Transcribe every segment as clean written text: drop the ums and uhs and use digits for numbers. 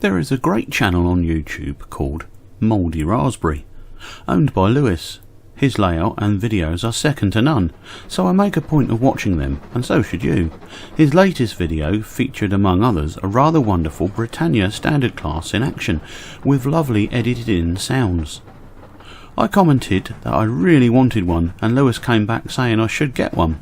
There is a great channel on YouTube called Mouldy Raspberry, owned by Lewis. His layout and videos are second to none, so I make a point of watching them, and so should you. His latest video featured among others a rather wonderful Britannia standard class in action, with lovely edited in sounds. I commented that I really wanted one, and Lewis came back saying I should get one.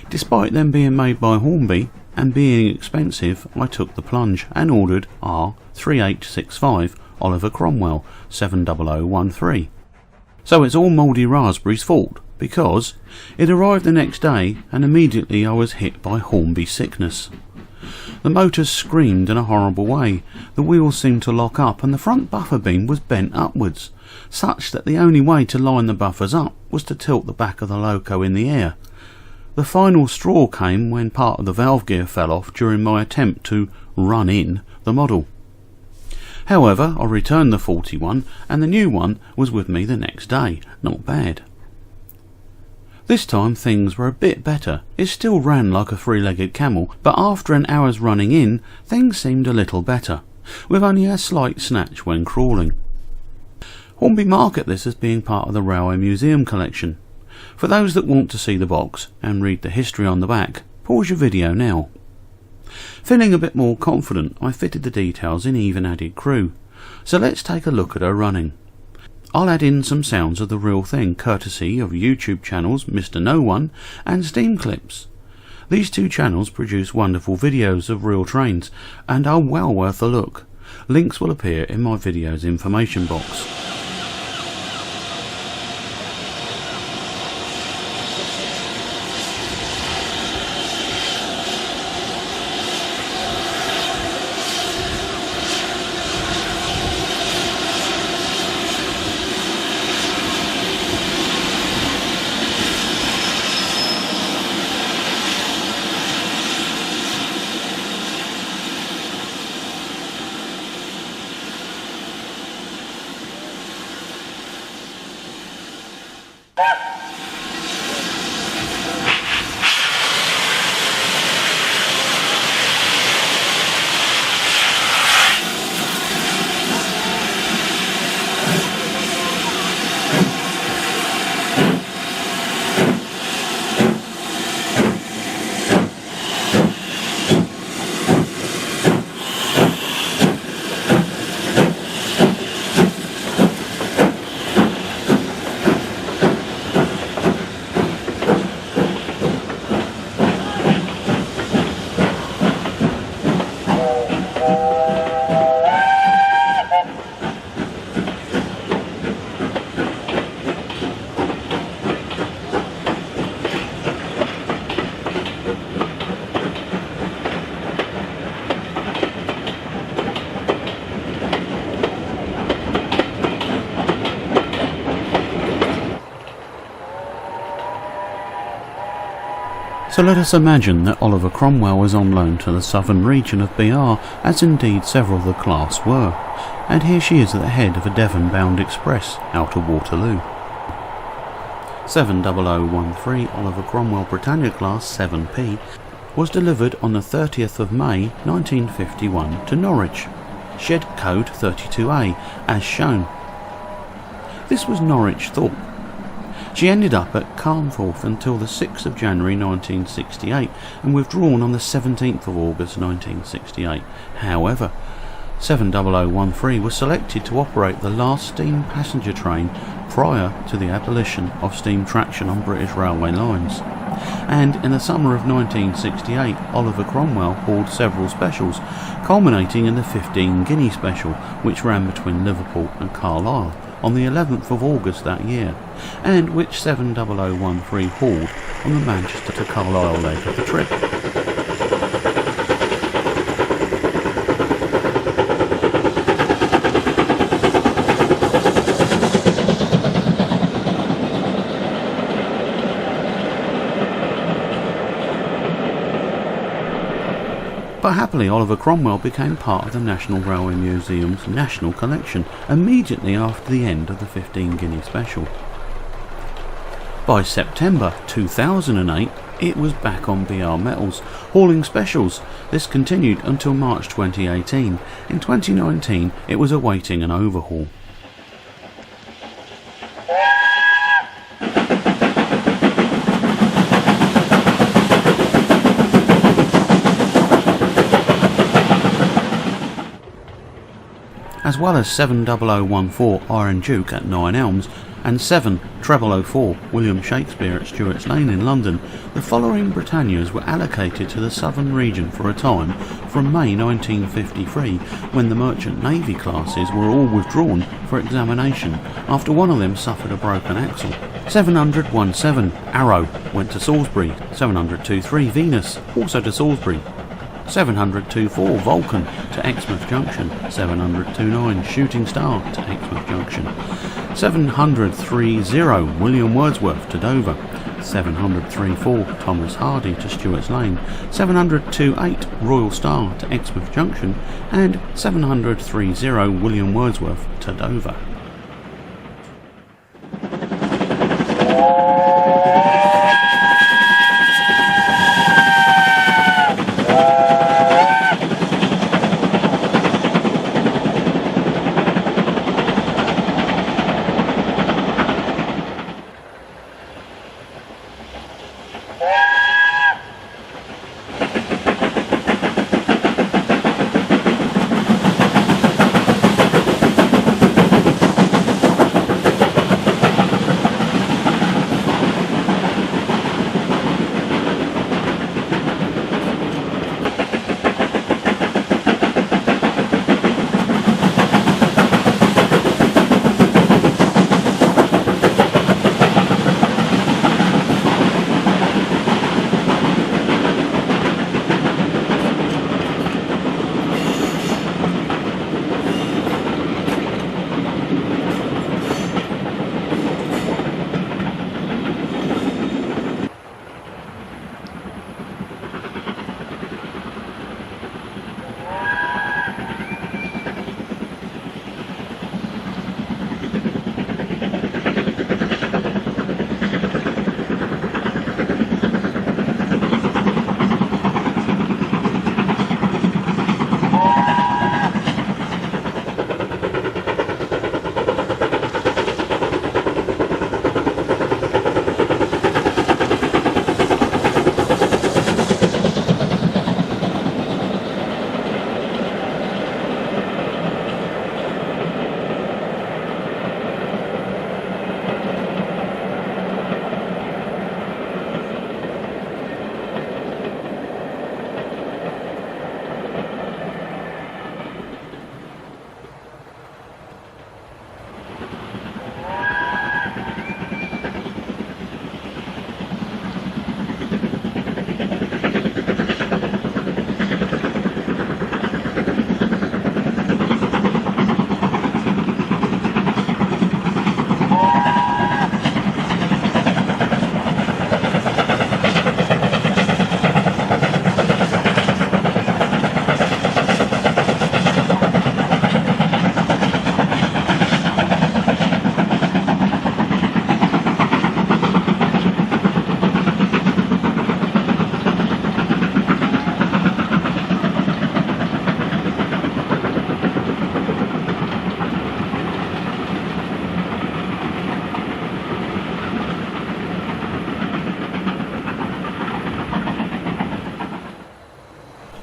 Despite them being made by Hornby and being expensive, I took the plunge and ordered R3865 Oliver Cromwell 70013. So it's all Mouldy Raspberry's fault, because it arrived the next day and immediately I was hit by Hornby sickness. The motors screamed in a horrible way, the wheels seemed to lock up and the front buffer beam was bent upwards, such that the only way to line the buffers up was to tilt the back of the loco in the air. The final straw came when part of the valve gear fell off during my attempt to run in the model. However, I returned the faulty one and the new one was with me the next day. Not bad. This time things were a bit better. It still ran like a three-legged camel, but after an hour's running in, things seemed a little better, with only a slight snatch when crawling. Hornby market this as being part of the Railway Museum collection. For those that want to see the box and read the history on the back, pause your video now. Feeling a bit more confident, I fitted the details in even added crew. So let's take a look at her running. I'll add in some sounds of the real thing, courtesy of YouTube channels Mr. No One and Steam Clips. These two channels produce wonderful videos of real trains and are well worth a look. Links will appear in my video's information box. So let us imagine that Oliver Cromwell was on loan to the southern region of BR, as indeed several of the class were, and here she is at the head of a Devon-bound express out of Waterloo. 70013 Oliver Cromwell Britannia class 7P was delivered on the 30th of May 1951 to Norwich, shed code 32A, as shown. This was Norwich Thorpe. She ended up at Carnforth until the 6th of January 1968 and withdrawn on the 17th of August 1968. However, 70013 was selected to operate the last steam passenger train prior to the abolition of steam traction on British railway lines. And in the summer of 1968, Oliver Cromwell hauled several specials, culminating in the 15 guinea special, which ran between Liverpool and Carlisle on the 11th of August that year, and which 70013 hauled on the Manchester to Carlisle leg of the trip. But happily, Oliver Cromwell became part of the National Railway Museum's National Collection immediately after the end of the 15 guinea special. By September 2008, it was back on BR Metals, hauling specials. This continued until March 2018. In 2019, it was awaiting an overhaul. As well as 70014 Iron Duke at 9 Elms and 70004 William Shakespeare at Stuart's Lane in London, the following Britannias were allocated to the southern region for a time from May 1953, when the Merchant Navy classes were all withdrawn for examination after one of them suffered a broken axle. 70017 Arrow went to Salisbury, 70023 Venus also to Salisbury, 70024 Vulcan to Exmouth Junction, 70029 Shooting Star to Exmouth Junction, 70030 William Wordsworth to Dover, 70034 Thomas Hardy to Stuart's Lane, 70028 Royal Star to Exmouth Junction, and 70030 William Wordsworth to Dover.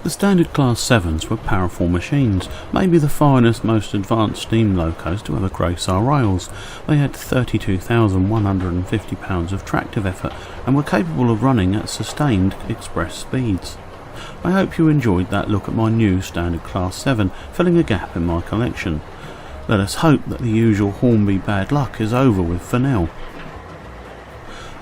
The standard Class 7s were powerful machines, maybe the finest, most advanced steam locos to ever grace our rails. They had 32,150 pounds of tractive effort and were capable of running at sustained express speeds. I hope you enjoyed that look at my new standard Class 7, filling a gap in my collection. Let us hope that the usual Hornby bad luck is over with for now.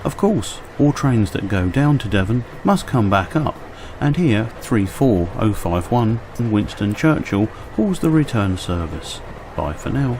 Of course, all trains that go down to Devon must come back up, and here 34051 from Winston Churchill hauls the return service. Bye for now.